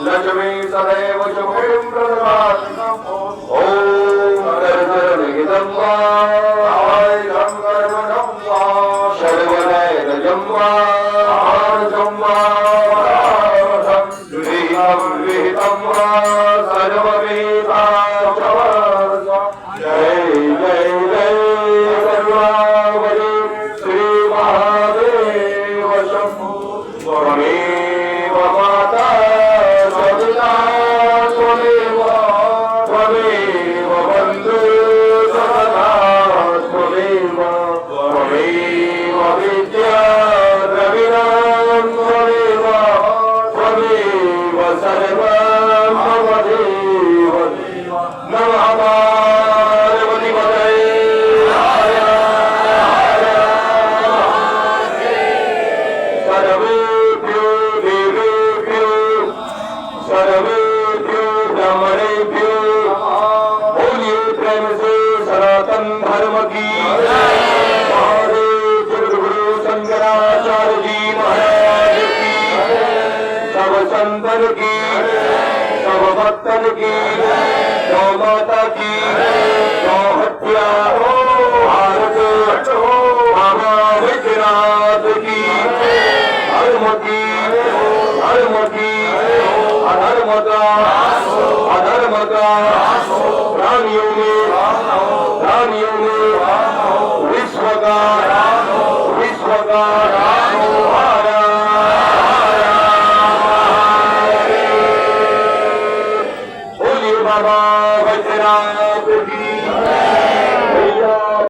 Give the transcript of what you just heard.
लक्ष्मी सदैव शुभं प्रददाति ओम कर्मणिदं वा आयं कर्मणं वा सर्वनयनं वा आर्जं वा विहितं वा सर्वमेवाचवर्ग जय जय जय सर्वावरी श्री महादेव शंभो त्वमेव माता सविता त्वमेव त्वमेव बन्धु सदा त्वमेव त्वमेव विद्या द्रविणं त्वमेव त्वमेव सर्वं मम देव नमः पार्वतीपतये हर हर सर्वेभ्यो देवेभ्यो सर्वेभ्यो ब्राह्मणेभ्यो बोलिए प्रेम से सनातन धर्म की महादेव जगद्गुरु शंकराचार्य जी महाराज की सब संतन की सब भक्तन की